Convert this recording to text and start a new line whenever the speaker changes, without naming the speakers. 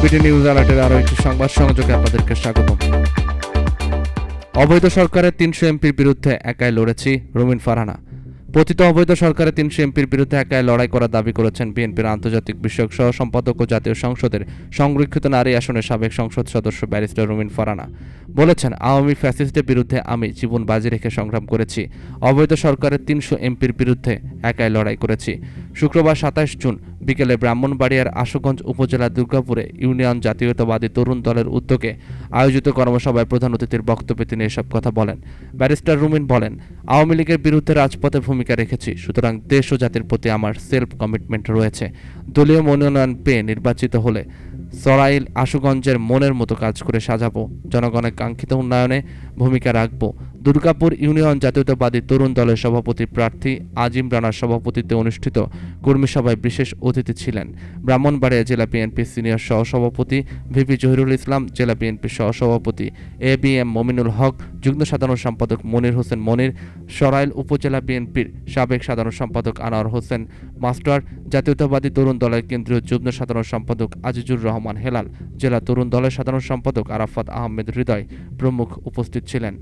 BD news অ্যালার্টের আরও একটি সংবাদ সংযোগে আপনাদেরকে স্বাগতম। অবৈধ সরকারের ৩০০ এমপির বিরুদ্ধে একাই লড়েছি, রুমিন ফারহানা। পতিত অবৈধ সরকারের ৩০০ এমপির বিরুদ্ধে একাই লড়াই করার দাবি করেছেন বিএনপির আন্তর্জাতিক বিষয়ক সহ সম্পাদক ও জাতীয় সংসদের সংরক্ষিত নারী আসনের সাবেক সংসদ সদস্য ব্যারিস্টার রুমিন ফারহানা। বলেছেন, আওয়ামী ফ্যাসিস্টের বিরুদ্ধে আমি জীবন বাজি রেখে সংগ্রাম করেছি। অবৈধ সরকারের ৩০০ এমপির বিরুদ্ধে একাই লড়াই করেছি। শুক্রবার ২৭ জুন বিকেলে ব্রাহ্মণবাড়িয়ার আশুগঞ্জ উপজেলা দুর্গাপুরে ইউনিয়ন জাতীয়তাবাদী তরুণ দলের উদ্যোগে আয়োজিত কর্মসভায় প্রধান অতিথির বক্তব্যে তিনি এসব কথা বলেন। ব্যারিস্টার রুমিন বলেন, আওয়ামী লীগের বিরুদ্ধে রাজপথে ভূমিকা রেখেছি, সুতরাং দেশ ও জাতির প্রতি আমার সেলফ কমিটমেন্ট রয়েছে। দলীয় মনোনয়ন পেয়ে নির্বাচিত হলে সরাইল আশুগঞ্জের মনের মতো কাজ করে সাজাবো, জনগণের কাঙ্ক্ষিত উন্নয়নে ভূমিকা রাখবো। দুর্গাপুর ইউনিয়ন জাতীয়তাবাদী তরুণ দলের সভাপতি প্রার্থী আজিম রানার সভাপতিত্বে অনুষ্ঠিত কর্মী সভায় বিশেষ অতিথি ছিলেন ব্রাহ্মণবাড়িয়া জেলা বিএনপির সিনিয়র সহসভাপতি ভিপি জহিরুল ইসলাম, জেলা বিএনপির সহসভাপতি এবিএম মমিনুল হক, যুগ্ম সাধারণ সম্পাদক মনির হোসেন মনির, সরাইল উপজেলা বিএনপির সাবেক সাধারণ সম্পাদক আনোয়ার হোসেন মাস্টার, জাতীয়তাবাদী তরুণ দলের কেন্দ্রীয় যুগ্ম সাধারণ সম্পাদক আজিজুর রহমান হেলাল, জেলা তরুণ দলের সাধারণ সম্পাদক আরাফাত আহমেদ হৃদয় প্রমুখ উপস্থিত ছিলেন।